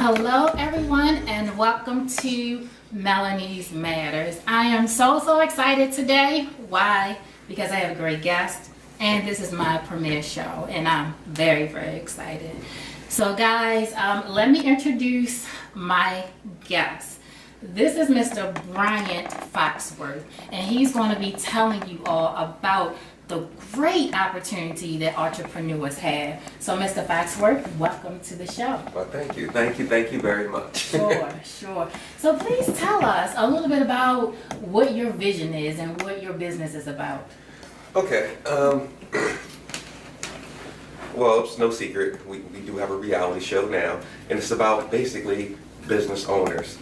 Hello, everyone, and welcome to Melanie's Matters. I am so excited today. Why? Because I have a great guest, and this is my premiere show, and I'm very excited. So, guys, let me introduce my guest. This is Mr. Bryant Foxworth, and he's going to be telling you all about the great opportunity that entrepreneurs have. So, Mr. Foxworth, welcome to the show. Well, thank you very much. Sure. So please tell us a little bit about what your vision is and what your business is about. Okay, well, it's no secret, we do have a reality show now, and it's about basically business owners.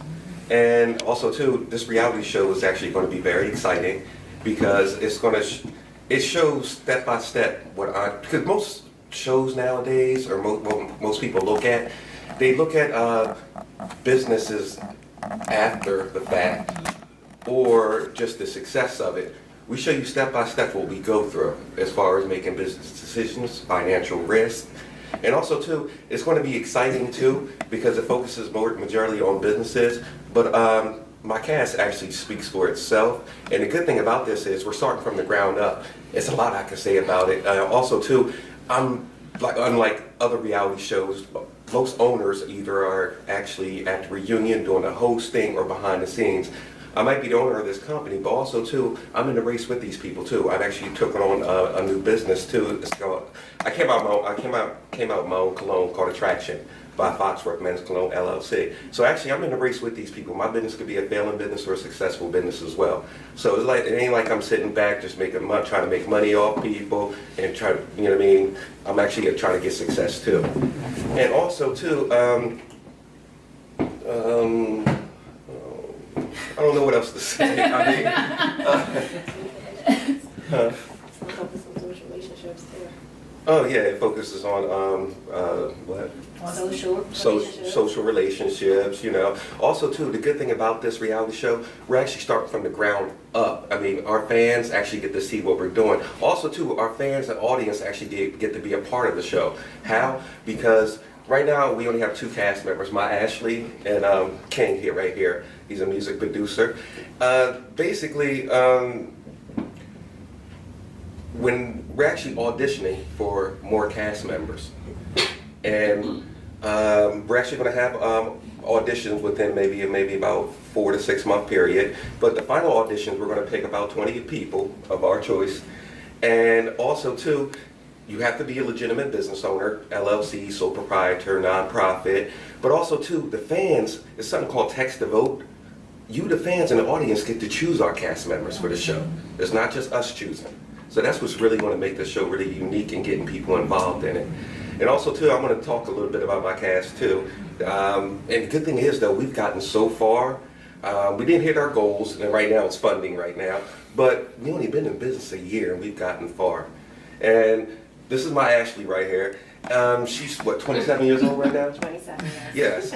And also too, this reality show is actually going to be very exciting because it's going to it shows step by step because most shows nowadays, or most people they look at businesses after the fact or just the success of it. We show you step by step what we go through as far as making business decisions, financial risk, and also too, it's going to be exciting too because it focuses majority on businesses, but my cast actually speaks for itself, and the good thing about this is we're starting from the ground up. It's a lot I can say about it. Also too, unlike other reality shows, most owners either are actually at the reunion doing the hosting or behind the scenes. I might be the owner of this company, but also too, I'm in the race with these people too. I've actually taken on a new business too. I came out with my own cologne called Attraction by Foxworth Men's Cologne LLC. So actually, I'm in the race with these people. My business could be a failing business or a successful business as well. So it ain't like I'm sitting back just trying to make money off people and you know what I mean? I'm actually trying to get success too. And also too, I don't know what else to say. Focus on social relationships too. Oh yeah, it focuses on what? Social relationships, you know. Also too, the good thing about this reality show, we're actually starting from the ground up. I mean, our fans actually get to see what we're doing. Also too, our fans and audience actually get to be a part of the show. How? Because right now we only have two cast members, my Ashley and King right here. He's a music producer. Basically, when we're actually auditioning for more cast members, and we're actually going to have auditions within maybe about 4 to 6 month period. But the final auditions, we're going to pick about 20 people of our choice. And also too, you have to be a legitimate business owner, LLC, sole proprietor, nonprofit. But also too, the fans, it's something called text to vote. You, the fans and the audience, get to choose our cast members for the show. It's not just us choosing. So that's what's really going to make the show really unique and getting people involved in it. And also too, I'm going to talk a little bit about my cast too. And the good thing is though, we've gotten so far. We didn't hit our goals, and right now it's funding right now. But we only been in business a year and we've gotten far. And this is my Ashley right here. She's what, 27 years old right now? 27 years. Yes.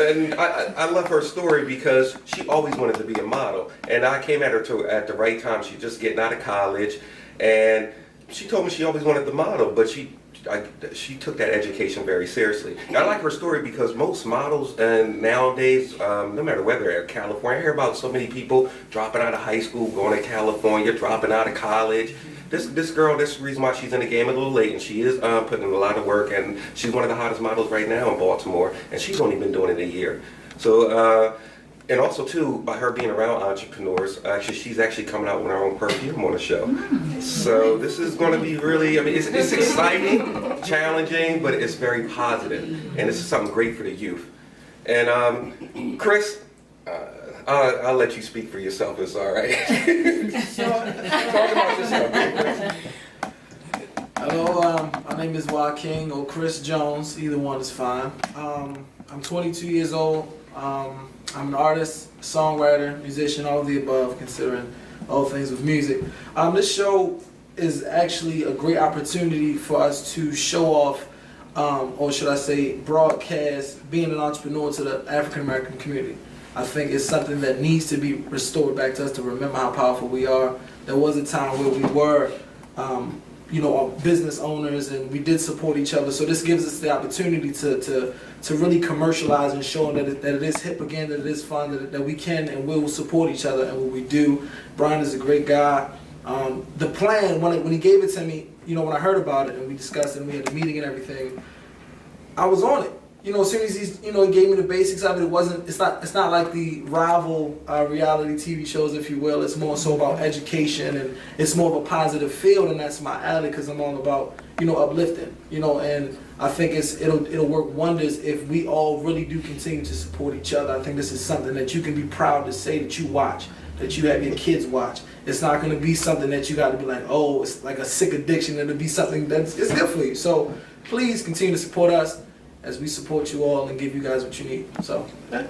And I love her story because she always wanted to be a model, and I came at her at the right time. She just getting out of college, and she told me she always wanted to model, but she took that education very seriously. And I like her story because most models and nowadays, no matter whether they're in California, I hear about so many people dropping out of high school, going to California, dropping out of college. This girl, this is the reason why she's in the game a little late, and she is putting in a lot of work, and she's one of the hottest models right now in Baltimore, and she's only been doing it a year. So, and also too, by her being around entrepreneurs, she's actually coming out with her own perfume on the show. So this is going to be really, I mean, it's exciting, challenging, but it's very positive, and this is something great for the youth. And Chris, I'll let you speak for yourself. It's all right. Talk about yourself. Hello, my name is Joaquin or Chris Jones. Either one is fine. I'm 22 years old. I'm an artist, songwriter, musician, all of the above, considering all things with music. This show is actually a great opportunity for us to show off, or should I say, broadcast being an entrepreneur to the African American community. I think it's something that needs to be restored back to us to remember how powerful we are. There was a time where we were are business owners, and we did support each other. So this gives us the opportunity to really commercialize and show that it is hip again, that it is fun, that we can and will support each other and what we do. Brian is a great guy. The plan, when he gave it to me, when I heard about it and we discussed it and we had a meeting and everything, I was on it. As soon as he gave me the basics of it, it's not like the rival reality TV shows, if you will. It's more so about education, and it's more of a positive field, and that's my alley because I'm all about, uplifting, and I think it'll work wonders if we all really do continue to support each other. I think this is something that you can be proud to say that you watch, that you have your kids watch. It's not going to be something that you got to be like, oh, it's like a sick addiction. It'll be something it's good for you. So please continue to support us as we support you all and give you guys what you need. So, Oh,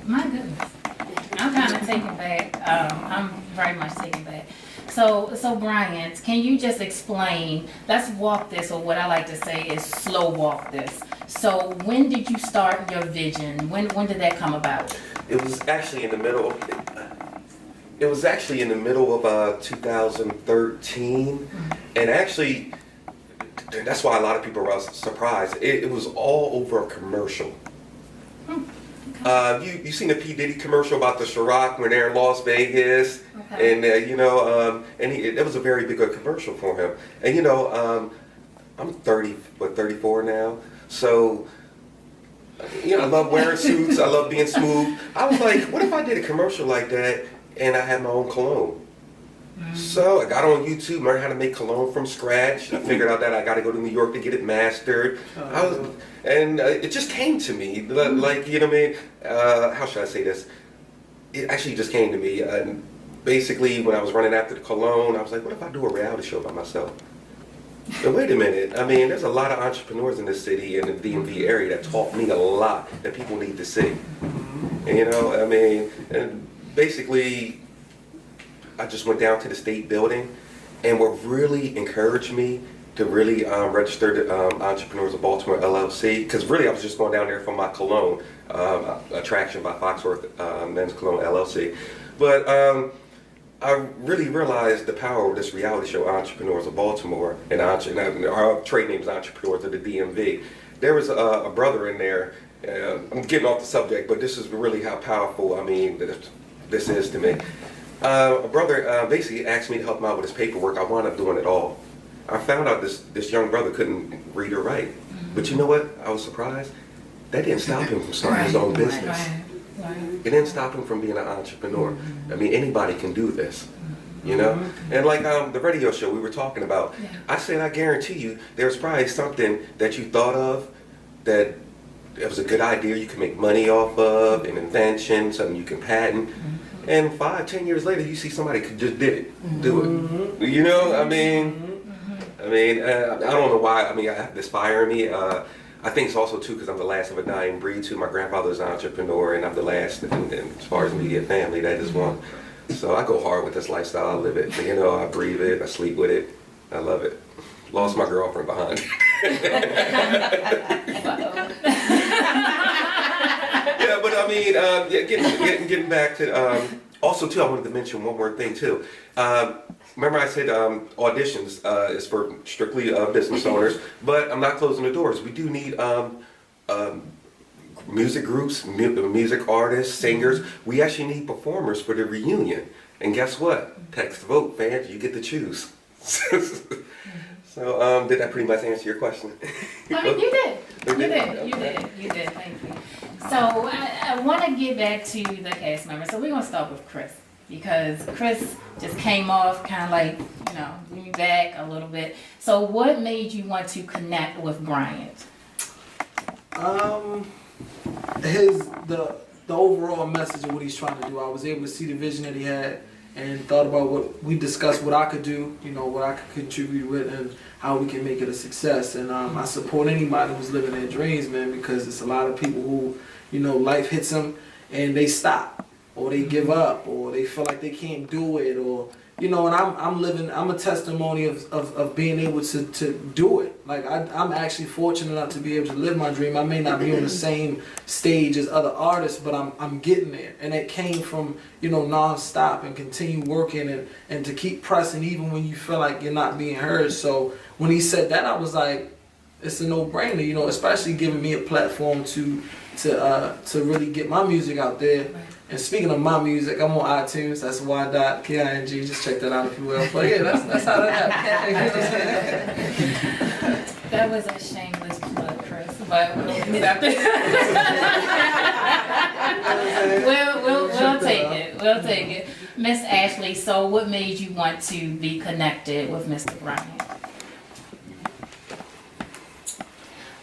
my goodness. I'm kind of taken back. I'm very much taken back. So Bryant, can you just explain, let's walk this, or what I like to say is slow walk this. So when did you start your vision? When did that come about? It was actually in the middle of 2013, and actually that's why a lot of people were surprised. It was all over a commercial. You seen the P. Diddy commercial about the Ciroc when they're in Las Vegas, Okay. and it was a very big commercial for him. And I'm 34 now, so I love wearing suits. I love being smooth. I was like, what if I did a commercial like that and I had my own cologne? So I got on YouTube, learned how to make cologne from scratch. I figured out that I got to go to New York to get it mastered. It just came to me, like, you know what I mean? How should I say this? It actually just came to me. Basically, when I was running after the cologne, I was like, what if I do a reality show by myself? So wait a minute. I mean, there's a lot of entrepreneurs in this city and the DMV area that taught me a lot that people need to see. And, and basically, I just went down to the state building, and what really encouraged me to really register the Entrepreneurs of Baltimore LLC, because really I was just going down there for my cologne, Attraction by Foxworth Men's Cologne LLC. But I really realized the power of this reality show, Entrepreneurs of Baltimore, and our trade name is Entrepreneurs of the DMV. There was a brother in there, I'm getting off the subject, but this is really how powerful, this is to me. A brother basically asked me to help him out with his paperwork. I wound up doing it all. I found out this young brother couldn't read or write. But you know what? I was surprised. That didn't stop him from starting his own business. Right. It didn't stop him from being an entrepreneur. Anybody can do this. And like the radio show we were talking about, I said, I guarantee you there's probably something that you thought of that it was a good idea you can make money off of, an invention, something you can patent. And 5-10 years later, you see somebody could just do it. I don't know why. I have this fire in me. I think it's also too because I'm the last of a dying breed too. My grandfather's an entrepreneur, and I'm the last. And as far as immediate family, that is one. So I go hard with this lifestyle. I live it. I breathe it. I sleep with it. I love it. Lost my girlfriend behind. Yeah, but getting back to also too, I wanted to mention one more thing too. Remember I said auditions is for strictly business owners, but I'm not closing the doors. We do need music groups, music artists, singers. We actually need performers for the reunion. And guess what? Text vote, fans. You get to choose. So did that pretty much answer your question? You did. You did. Thank you. So I want to get back to the cast members. So we're going to start with Chris, because Chris just came off kind of like, bring me back a little bit. So what made you want to connect with Bryant? The overall message of what he's trying to do. I was able to see the vision that he had and thought about what we discussed, what I could do, what I could contribute with, and how we can make it a success. And I support anybody who's living their dreams, man, because it's a lot of people who, life hits them and they stop, or they give up, or they feel like they can't do it, or and I'm a testimony of being able to do it. Like I'm actually fortunate enough to be able to live my dream. I may not be on the same stage as other artists, but I'm getting there. And it came from, nonstop and continue working and to keep pressing even when you feel like you're not being heard. So when he said that, I was like, it's a no-brainer, especially giving me a platform to really get my music out there. Right. And speaking of my music, I'm on iTunes. That's y.king. Just check that out if you will. But yeah, that's how that happened. That was a shameless plug, Chris. But we'll take it. We'll take it. Miss Ashley, so what made you want to be connected with Mr. Bryant?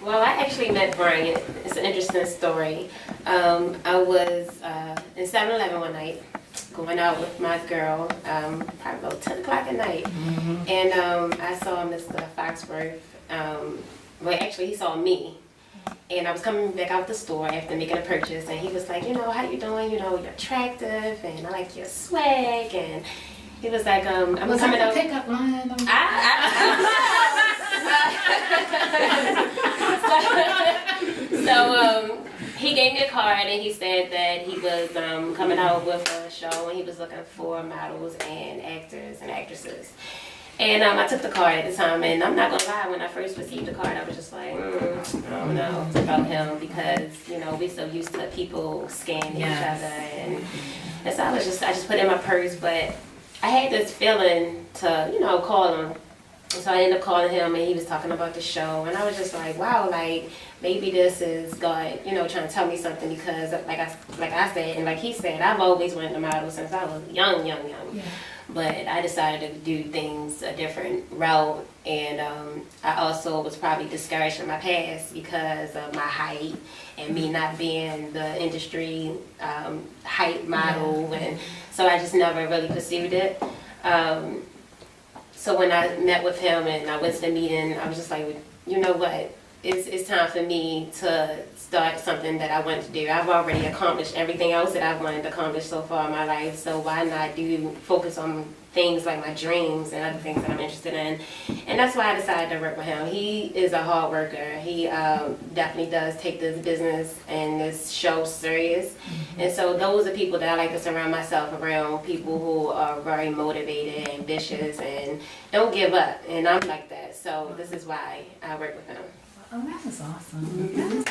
Well, I actually met Bryant. It's an interesting story. I was in 7-Eleven one night, going out with my girl, probably about 10 o'clock at night. Mm-hmm. And I saw Mr. Foxworth. Well, actually, he saw me. And I was coming back out the store after making a purchase, and he was like, how you doing? You're attractive, and I like your swag. And he was like, I'm coming out. Pickup line. So he gave me a card, and he said that he was coming out with a show, and he was looking for models and actors and actresses. And I took the card at the time, and I'm not gonna lie, when I first received the card, I was just like, I don't know about him, because we're so used to people scanning each other, and so I just put it in my purse, but I had this feeling to call him. So I ended up calling him, and he was talking about the show, and I was just like, wow, like maybe this is God, trying to tell me something, because like I said, and like he said, I've always wanted to model since I was young. Yeah. But I decided to do things a different route, and I also was probably discouraged in my past because of my height and me not being the industry height model, and so I just never really pursued it. So when I met with him and I went to the meeting, I was just like, you know what? It's time for me to start something that I want to do. I've already accomplished everything else that I've wanted to accomplish so far in my life, so why not focus on things like my dreams and other things that I'm interested in. And that's why I decided to work with him. He is a hard worker. He definitely does take this business and this show serious. Mm-hmm. And so those are people that I like to surround myself around, people who are very motivated, ambitious, and don't give up. And I'm like that. So this is why I work with him. Oh, that was awesome. Mm-hmm.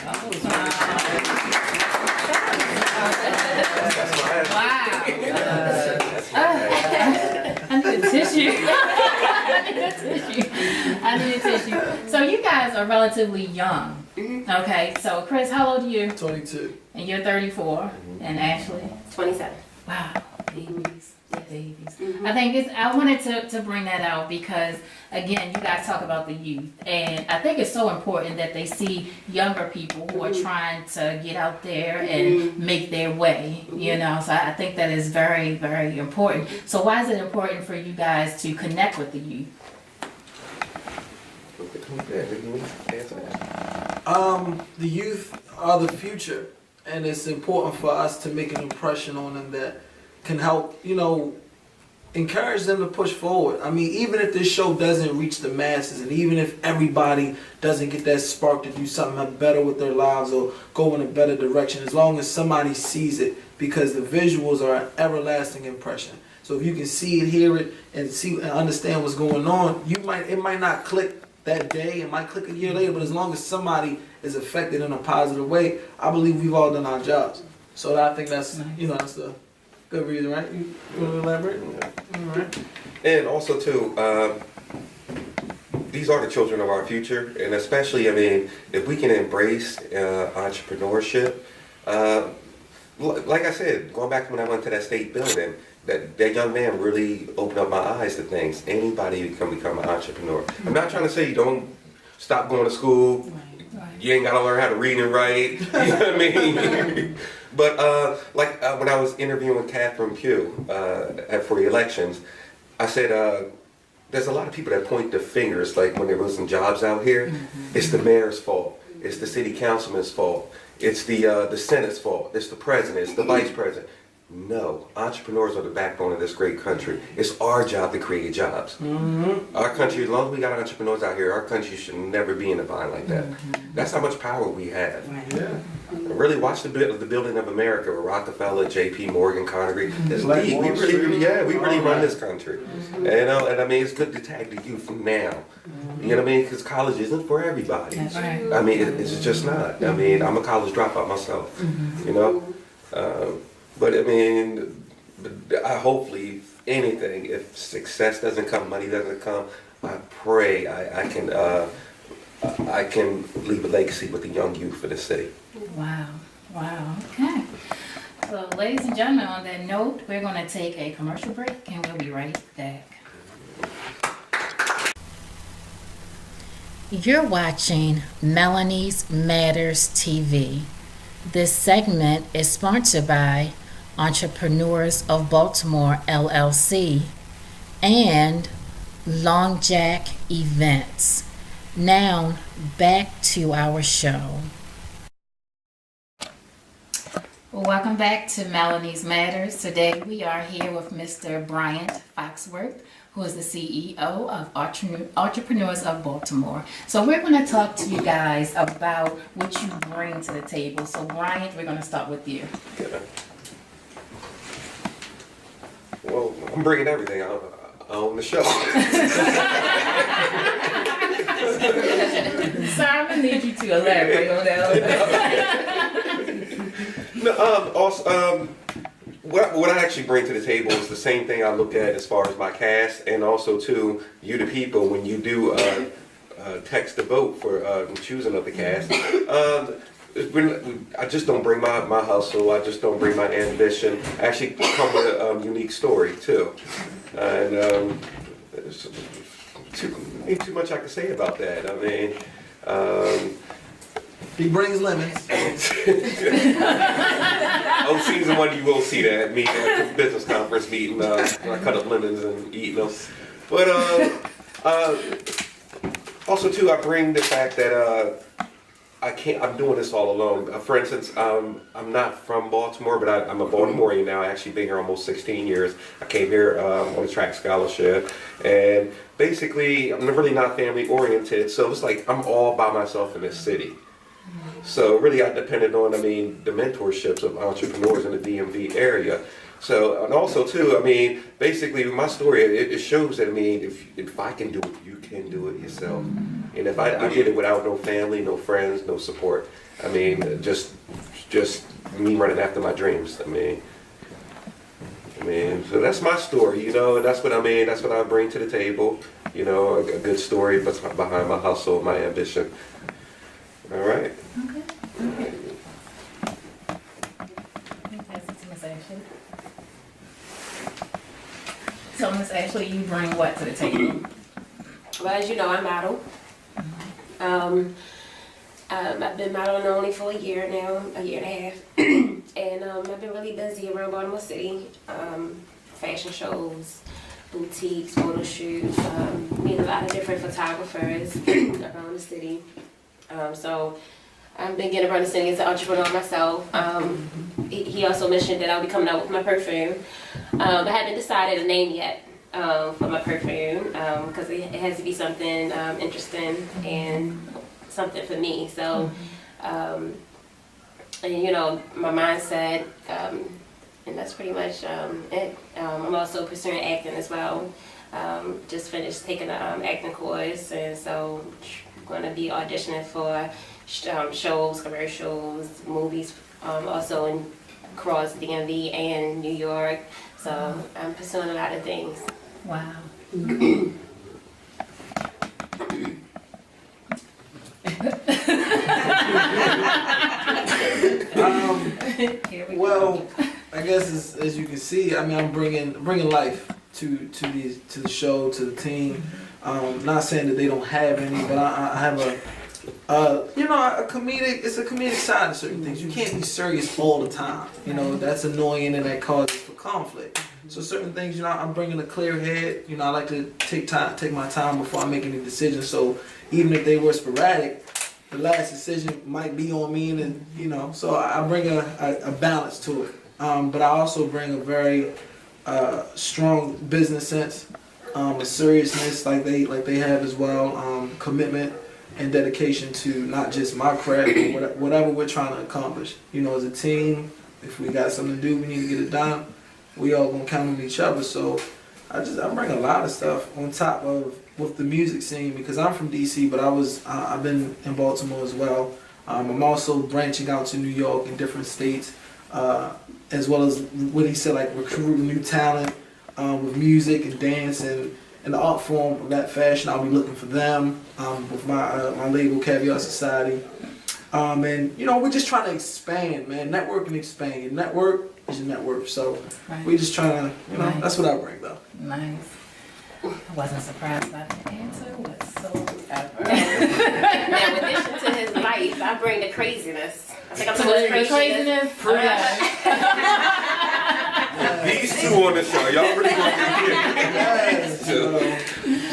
I need a tissue. I need a tissue. So you guys are relatively young. Mm-hmm. Okay, so Chris, how old are you? 22. And you're 34. Mm-hmm. And Ashley? 27. Wow. Babies. Mm-hmm. I think I wanted to bring that out because, again, you guys talk about the youth, and I think it's so important that they see younger people who are trying to get out there and make their way, so I think that is very, very important. So why is it important for you guys to connect with the youth? The youth are the future, and it's important for us to make an impression on them that can help, encourage them to push forward. I mean, even if this show doesn't reach the masses, and even if everybody doesn't get that spark to do something better with their lives or go in a better direction, as long as somebody sees it, because the visuals are an everlasting impression. So if you can see it, hear it, and see and understand what's going on, it might not click that day, it might click a year later, but as long as somebody is affected in a positive way, I believe we've all done our jobs. So I think that's, that's the good reason, right? You want to elaborate? All right. And also, too, these are the children of our future. And especially, if we can embrace entrepreneurship, like I said, going back to when I went to that state building, that young man really opened up my eyes to things. Anybody can become an entrepreneur. I'm not trying to say you don't stop going to school. Right. You ain't got to learn how to read and write. You know what I mean? But when I was interviewing Catherine Pugh for the elections, I said there's a lot of people that point the fingers, like when there wasn't jobs out here. Mm-hmm. It's the mayor's fault. It's the city councilman's fault. It's the Senate's fault. It's the president. It's the vice president. No, entrepreneurs are the backbone of this great country. It's our job to create jobs. Our country, as long as we got entrepreneurs out here, our country should never be in a bind like that. That's how much power we have. Yeah. Really watch the building of America with Rockefeller, J.P. Morgan, Carnegie. It's Black deep. We Wall really, Street. we really run this country. And, and I mean, it's good to tag the youth from now. You know what I mean? Because college isn't for everybody. That's right. I mean, it's just not. I mean, I'm a college dropout myself. You know, but I mean, I hopefully, if anything, if success doesn't come, money doesn't come, I pray I can leave a legacy with the young youth of the city. Wow. Wow. Okay. So, ladies and gentlemen, on that note, we're going to take a commercial break and we'll be right back. You're watching Melanie's Matters TV. This segment is sponsored by Entrepreneurs of Baltimore, LLC, and Long Jack Events. Now, back to our show. Welcome back to Melanie's Matters. Today we are here with Mr. Bryant Foxworth, who is the CEO of Entrepreneurs of Baltimore. So we're going to talk to you guys about what you bring to the table. So Bryant, we're going to start with you. Yeah. Well, I'm bringing everything on the show. So I'm going to need you to elaborate on that. No, what I actually bring to the table is the same thing I look at as far as my cast, and also to you, the people, when you do text to vote for choosing of the cast. I just don't bring my hustle. I just don't bring my ambition. I actually come with a unique story too, and ain't too much I can say about that. I mean. He brings lemons. Oh, season 1, you will see that meeting at the business conference meeting. I cut up lemons and eat them. But also too, I bring the fact that I'm doing this all alone. For instance, I'm not from Baltimore, but I'm a Baltimorean now. I actually been here almost 16 years. I came here on a track scholarship, and basically, I'm really not family oriented. So it's like I'm all by myself in this city. So really, I depended on, the mentorships of entrepreneurs in the DMV area. So, and also too, basically my story, it shows that, if I can do it, you can do it yourself. And if I did it without no family, no friends, no support, just me running after my dreams. So that's my story, and that's what that's what I bring to the table, a good story behind my hustle, my ambition. All right. Okay. Pass it to Miss Ashley. So Miss Ashley, you bring what to the table? Well, as you know, I model. I've been modeling only for a year now, a year and a half. And I've been really busy around Baltimore City. Fashion shows, boutiques, photo shoots, meet a lot of different photographers around the city. So I've been getting around the city as an entrepreneur myself. He also mentioned that I'll be coming out with my perfume. I haven't decided a name yet for my perfume because it has to be something interesting and something for me. So, and my mindset, and that's pretty much it. I'm also pursuing acting as well. Just finished taking an acting course, and so I'm going to be auditioning for shows, commercials, movies, also in across DMV and New York. So I'm pursuing a lot of things. Wow. Well, I guess as you can see, I'm bringing life to the show, to the team. Not saying that they don't have any, but I have a comedic. It's a comedic side to certain things. You can't be serious all the time. That's annoying and that causes for conflict. So certain things, I'm bringing a clear head. I like to take my time before I make any decisions. So even if they were sporadic, the last decision might be on me, and so I bring a balance to it. but I also bring a very strong business sense, a seriousness like they have as well, commitment and dedication to not just my craft, but whatever we're trying to accomplish. As a team, if we got something to do, we need to get it done. We all gonna count on each other. So I bring a lot of stuff on top of with the music scene, because I'm from DC, but I've been in Baltimore as well. I'm also branching out to New York and different states, as well as what he said, like recruiting new talent with music and dance and the art form of that fashion. I'll be looking for them with my label Caviar Society. And we're just trying to expand, man. Network and expand. Your network is your network. So we're just trying to, Right. That's what I bring though. Nice. I wasn't surprised by the answer whatsoever. Now, in addition to his life, I bring the craziness. I think I'm So the most the craziness. craziness. These two on the show, y'all really gonna Yes.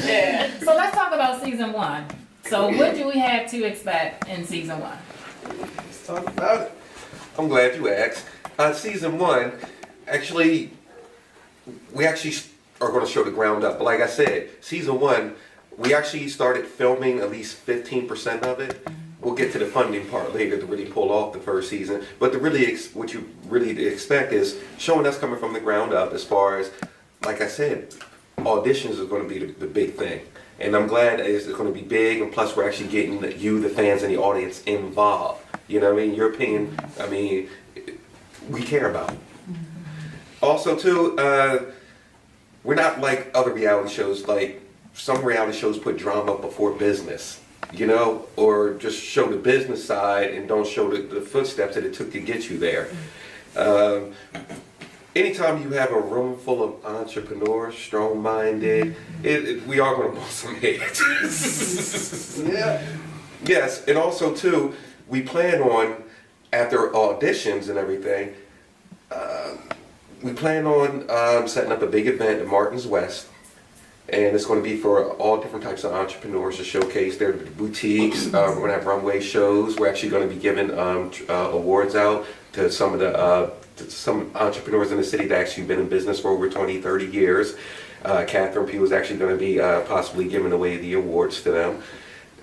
Yeah. So let's talk about season 1. So what do we have to expect in season 1? Let's talk about it. I'm glad you asked. Season 1, actually, we actually are going to show the ground up. But like I said, season 1, we actually started filming at least 15% of it. We'll get to the funding part later to really pull off the first season. But what you really expect is showing us coming from the ground up as far as, like I said, auditions is going to be the big thing. And I'm glad it's going to be big, and plus we're actually getting you, the fans, and the audience involved. You know what I mean? Your opinion, we care about. Also, too, we're not like other reality shows. Like some reality shows put drama before business, or just show the business side and don't show the footsteps that it took to get you there. Anytime you have a room full of entrepreneurs, strong-minded, we are going to bust some heads. Yeah. Yes, and also too, we plan on, after auditions and everything, we plan on setting up a big event in Martins West, and it's going to be for all different types of entrepreneurs to showcase their boutiques. We're going to have runway shows. We're actually going to be giving awards out to some of the some entrepreneurs in the city that actually been in business for over 20, 30 years. Catherine Pugh is actually going to be possibly giving away the awards to them.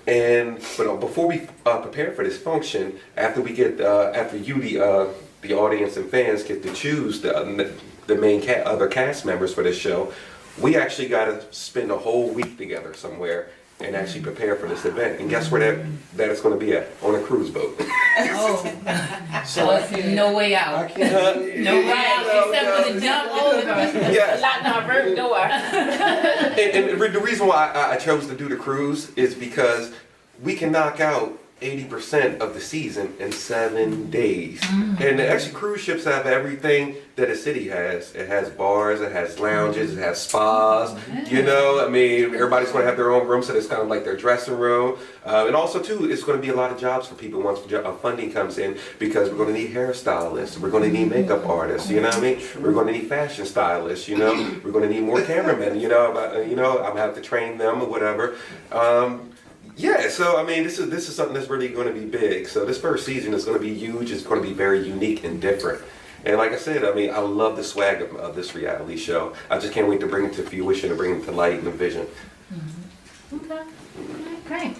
But before we prepare for this function, after you, the audience and fans, get to choose the main other cast members for this show, we actually got to spend a whole week together somewhere and actually prepare for this event. And guess where that is going to be at? On a cruise boat. Oh, so it's no way I out. can't. No way out except for the jump over. Yes. Locked our room door. And the reason why I chose to do the cruise is because we can knock out 80% of the season in 7 days. And actually cruise ships have everything that a city has. It has bars, it has lounges, it has spas. Everybody's going to have their own room, so it's kind of like their dressing room. And also too, it's going to be a lot of jobs for people once funding comes in, because we're going to need hairstylists, we're going to need makeup artists, you know what I mean? We're going to need fashion stylists, we're going to need more cameramen, I'm going to have to train them or whatever. Yeah, so this is something that's really going to be big. So this first season is going to be huge. It's going to be very unique and different. And like I said, I love the swag of this reality show. I just can't wait to bring it to fruition and bring it to light and vision. Okay. Great.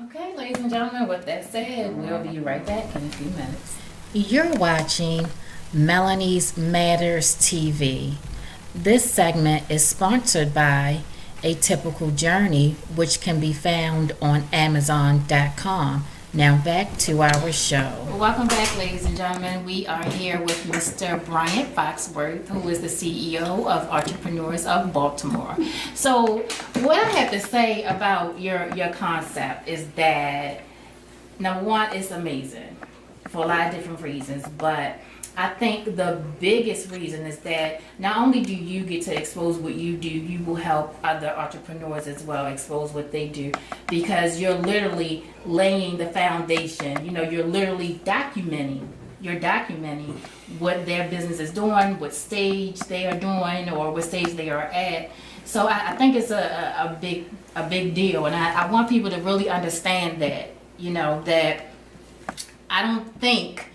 Okay, ladies and gentlemen, with that said, we'll be right back in a few minutes. You're watching Melanie's Matters TV. This segment is sponsored by A Typical Journey, which can be found on Amazon.com. Now back to our show. Welcome back, ladies and gentlemen. We are here with Mr. Bryant Foxworth, who is the CEO of Entrepreneurs of Baltimore. So what I have to say about your concept is that, number one, it's amazing for a lot of different reasons, but I think the biggest reason is that not only do you get to expose what you do, you will help other entrepreneurs as well expose what they do, because you're literally laying the foundation. You're literally documenting. You're documenting what their business is doing, what stage they are doing, or what stage they are at. So I think it's a big deal, and I want people to really understand that. That I don't think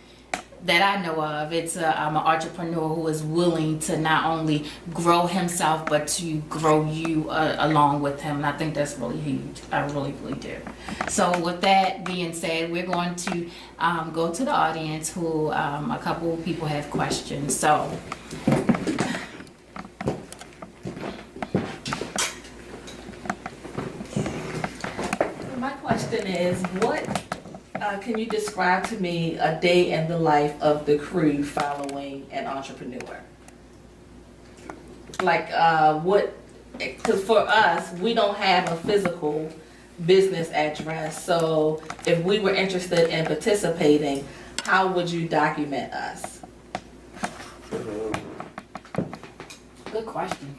that I know of. It's an entrepreneur who is willing to not only grow himself, but to grow you along with him. And I think that's really huge. I really, really do. So with that being said, we're going to go to the audience who a couple of people have questions. So. My question is, what can you describe to me a day in the life of the crew following an entrepreneur? Like what, because for us, we don't have a physical business address. So if we were interested in participating, how would you document us? Good question.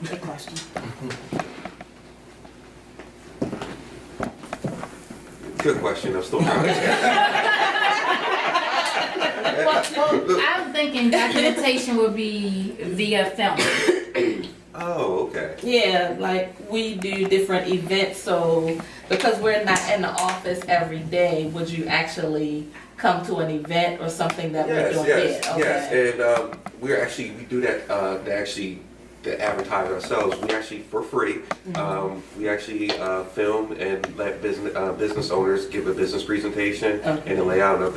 Good question. Good question. I'm still trying to Well, I'm thinking documentation would be via film. Oh, okay. Yeah, like we do different events, so because we're not in the office every day, would you actually come to an event or something that we're doing here? Yes, and we do that to advertise ourselves. We actually, for free, we actually film and let business owners give a business presentation and a layout of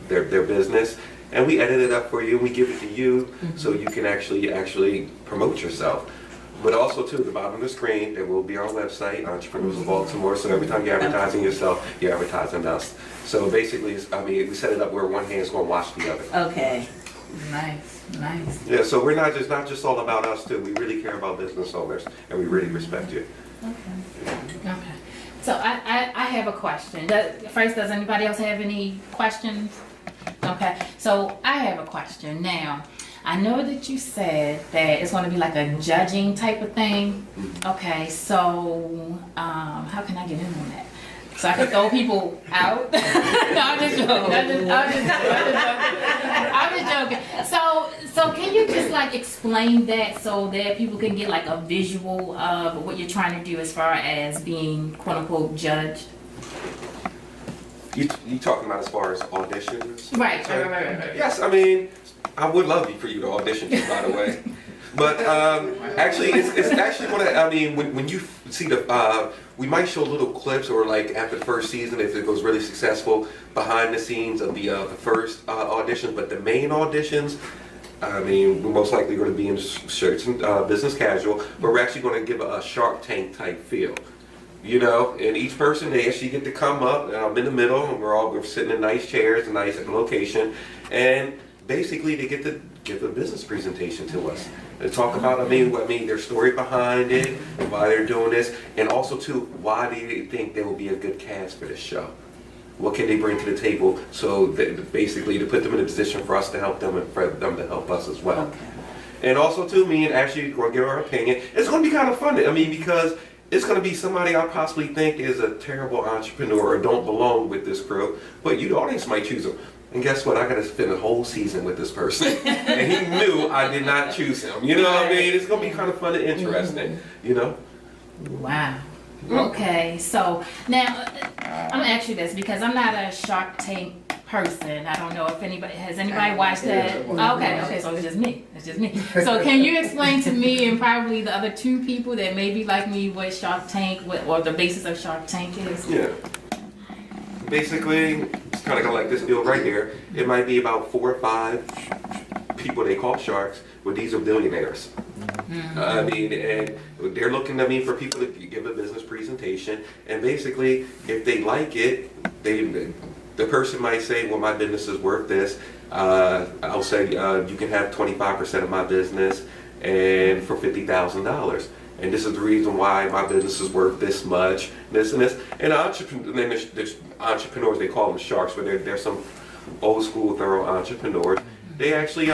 their business. And we edit it up for you, and we give it to you so you can actually promote yourself. But also, too, at the bottom of the screen, there will be our website, Entrepreneurs of Baltimore. So every time you're advertising yourself, you're advertising us. So basically, we set it up where one hand's going to wash the other. Okay. Nice. Yeah, so we're not just all about us, too. We really care about business owners, and we really respect you. Okay. So I have a question. First, does anybody else have any questions? Okay. So I have a question. Now, I know that you said that it's going to be like a judging type of thing. Okay. So how can I get in on that? So I can throw people out? No, I'm just joking. I'm just joking. So can you just like explain that so that people can get like a visual of what you're trying to do as far as being quote unquote judged? You talking about as far as auditions? Right. Yes, I mean, I would love for you to audition too, by the way. But actually, it's actually one of, when you see we might show little clips or like after the first season if it goes really successful behind the scenes of the first auditions, but the main auditions, we're most likely going to be in shirts and business casual, but we're actually going to give a Shark Tank type feel. You know, and each person, they actually get to come up, and I'm in the middle, and we're sitting in nice chairs, a nice location, and basically they get to give a business presentation to us and talk about, their story behind it, why they're doing this, and also too, why do you think they will be a good cast for this show? What can they bring to the table? So that basically to put them in a position for us to help them and for them to help us as well. Okay. And also too, me and Ashley are going to give our opinion. It's going to be kind of fun. Because it's going to be somebody I possibly think is a terrible entrepreneur or don't belong with this crew, but you, the audience, might choose them. And guess what? I got to spend a whole season with this person, and he knew I did not choose him. You know what I mean? It's going to be kind of fun and interesting. You know? Wow. Okay. So now I'm gonna ask you this because I'm not a Shark Tank person. I don't know if anybody watched that. Okay. So it's just me. So can you explain to me and probably the other two people that may be like me what Shark Tank or the basis of Shark Tank is? Yeah. Basically, it's kind of like this deal right here. It might be about 4 or 5 people they call sharks, but these are billionaires. And they're looking to me for people to give a business presentation. And basically, if they like it, the person might say, well, my business is worth this. I'll say, you can have 25% of my business and for $50,000. And this is the reason why my business is worth this much, this and this. And there's entrepreneurs, they call them sharks, but they're some old school, thorough entrepreneurs. They actually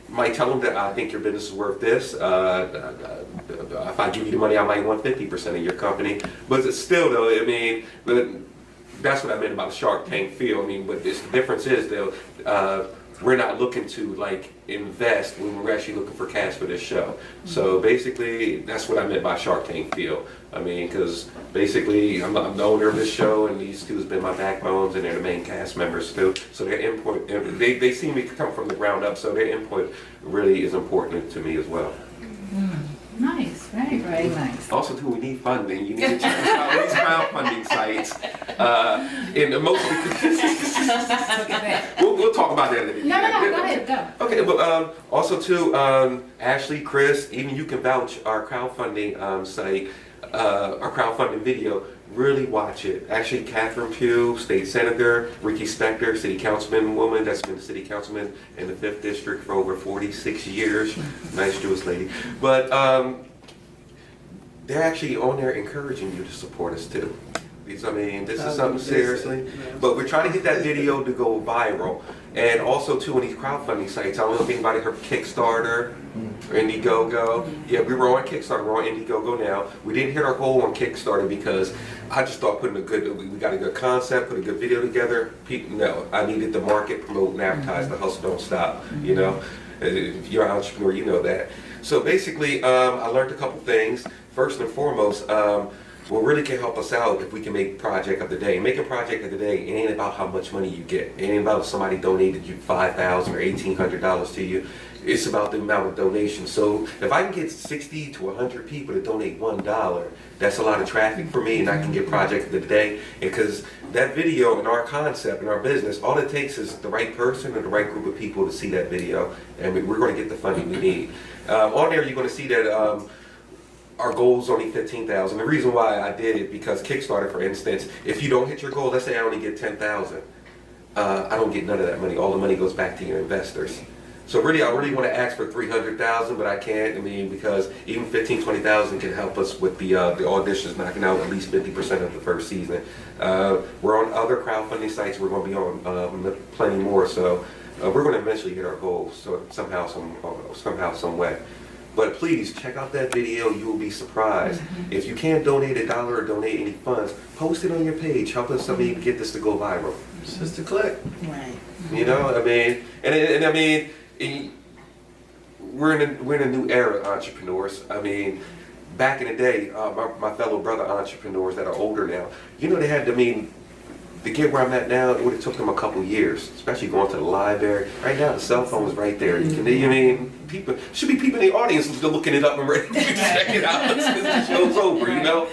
might tell them that I think your business is worth this. If I give you the money, I might want 50% of your company. But it's still, though, that's what I meant about the Shark Tank feel. But the difference is, though, we're not looking to like invest when we're actually looking for cash for this show. So basically, that's what I meant by Shark Tank feel. I mean, because basically, I'm the owner of this show, and these two has been my backbones, and they're the main cast members too. So their input, they see me come from the ground up, so their input really is important to me as well. Nice, very, very nice. Also, too, we need funding. You need to check us out on these crowdfunding sites. And most Look at that. we'll talk about that later. No, go ahead, go. Okay, but also too, Ashley, Chris, even you can vouch our crowdfunding site, our crowdfunding video. Really watch it. Actually, Catherine Pugh, state senator, Ricky Spector, city councilman woman that's been city councilman in the 5th district for over 46 years. Nice Jewish lady. But they're actually on there encouraging you to support us too. Because I mean, this is something seriously. But we're trying to get that video to go viral. And also too, on these crowdfunding sites, I don't know if anybody heard Kickstarter or Indiegogo. Yeah, we were on Kickstarter, we're on Indiegogo now. We didn't hit our goal on Kickstarter because I just thought we got a good concept, put a good video together. No, I needed to market, promote, and advertise. The hustle don't stop, you know. If you're an entrepreneur, you know that. So basically, I learned a couple things. First and foremost, what really can help us out if we can make project of the day. Making project of the day, it ain't about how much money you get. It ain't about if somebody donated you $5,000 or $1,800 to you. It's about the amount of donation. So if I can get 60 to 100 people to donate $1, that's a lot of traffic for me, and I can get project of the day. Because that video and our concept and our business, all it takes is the right person or the right group of people to see that video, and we're going to get the funding we need. On there, you're going to see that our goal is only $15,000. The reason why I did it, because Kickstarter, for instance, if you don't hit your goal, let's say I only get $10,000, I don't get none of that money. All the money goes back to your investors. So really, I really want to ask for $300,000, but I can't. I mean, because even $15,000, $20,000 can help us with the auditions, knocking out at least 50% of the first season. We're on other crowdfunding sites. We're going to be on plenty more. So we're going to eventually hit our goals. So somehow, some way. But please check out that video. You will be surprised. If you can't donate $1 or donate any funds, post it on your page. Help us somebody get this to go viral. It's just a click. Right. You know, I mean, and I mean, we're in a new era, entrepreneurs. I mean, back in the day, my fellow brother entrepreneurs that are older now, you know, they had, I mean, to get where I'm at now, it would have took them a couple years, especially going to the library. Right now, the cell phone is right there. You can, I mean, people should be people in the audience still looking it up and ready to check it out since the show's over. You know,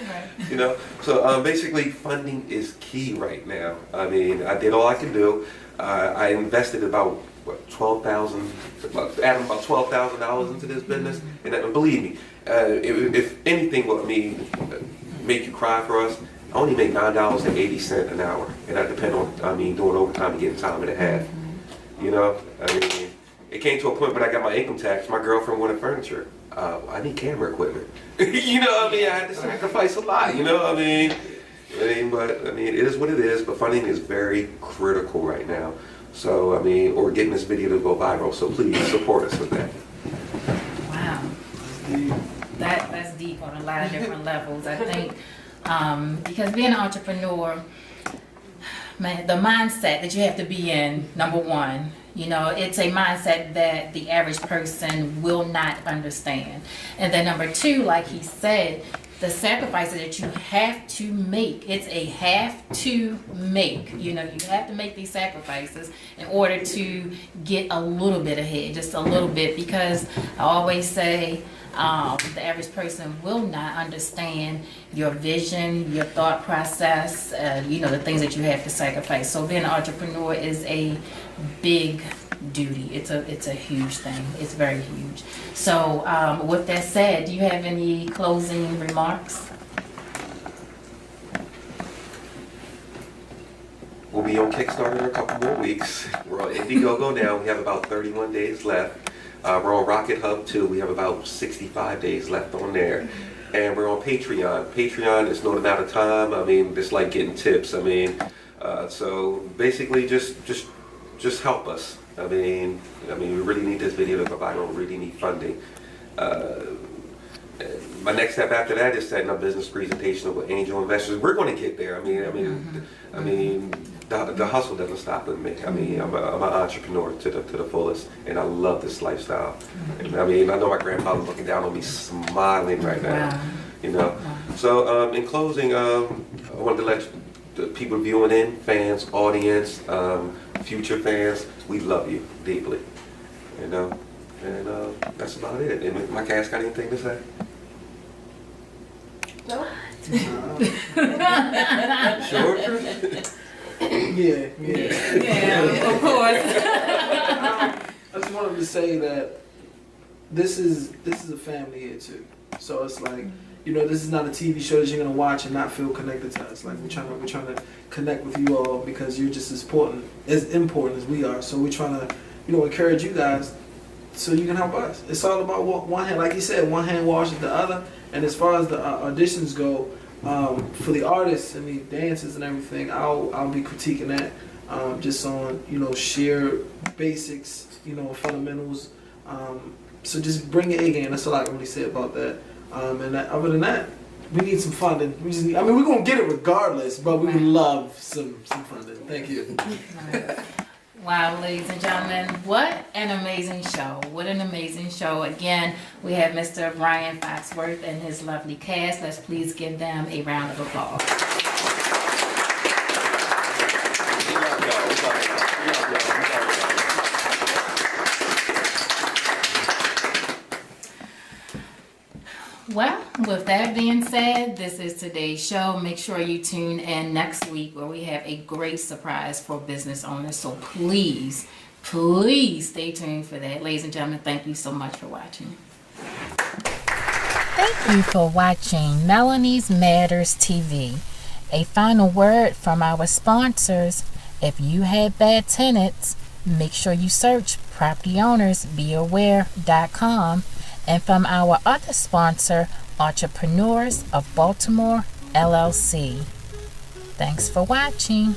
you know. So basically, funding is key right now. I mean, I did all I could do. I invested about adding about $12,000 into this business, and believe me, if anything will make you cry for us. I only make $9.80 an hour, and I depend on, I mean, doing overtime and getting time and a half. You know, I mean, it came to a point when I got my income tax. My girlfriend wanted furniture. I need camera equipment. You know what I mean? I had to sacrifice a lot. You know what I mean? But I mean, it is what it is. But funding is very critical right now. So I mean, or getting this video to go viral. So please support us with that. Wow, that's deep on a lot of different levels. I think. Because being an entrepreneur, man, the mindset that you have to be in, number one, you know, it's a mindset that the average person will not understand. And then number two, like he said, the sacrifices that you have to make, it's a have to make. You know, you have to make these sacrifices in order to get a little bit ahead, just a little bit, because I always say, the average person will not understand your vision, your thought process, you know, the things that you have to sacrifice. So being an entrepreneur is a big duty. It's a huge thing. It's very huge. So with that said, do you have any closing remarks? We'll be on Kickstarter in a couple more weeks. We're on Indiegogo now. We have about 31 days left. We're on Rocket Hub too. We have about 65 days left on there. And we're on Patreon. Patreon is no amount of time. I mean, it's like getting tips. I mean, so basically just help us. I mean, we really need this video to go viral. We really need funding. My next step after that is setting up business presentation with angel investors. We're going to get there. I mean, the hustle doesn't stop with me. I mean, I'm an entrepreneur to the fullest, and I love this lifestyle. And I mean, I know my grandfather's looking down on me, smiling right now. Wow. You know. So in closing, I wanted to let the people viewing in, fans, audience, future fans, we love you deeply. You know, and that's about it. And my cast got anything to say? No. Sure. Yeah. Yeah, of course. I just wanted to say that this is a family here too. So it's like, you know, this is not a TV show that you're gonna watch and not feel connected to us. Like we're trying to connect with you all because you're just as important as we are. So we're trying to, you know, encourage you guys so you can help us. It's all about one hand, like you said, one hand washes the other. And as far as the auditions go, for the artists and the dances and everything, I'll be critiquing that just on, you know, sheer basics, you know, fundamentals. So just bring your A game. That's all I can really say about that. And other than that, we need some funding. I mean, we're gonna get it regardless, but we would love some funding. Thank you. Wow, ladies and gentlemen, what an amazing show. What an amazing show. Again, we have Mr. Bryant Foxworth and his lovely cast. Let's please give them a round of applause. Well, with that being said, this is today's show. Make sure you tune in next week where we have a great surprise for business owners. So please stay tuned for that. Ladies and gentlemen, thank you so much for watching. Thank you for watching Melanie's Matters TV. A final word from our sponsors. If you had bad tenants, make sure you search propertyownersbeaware.com. And from our other sponsor, Entrepreneurs of Baltimore, LLC. Thanks for watching.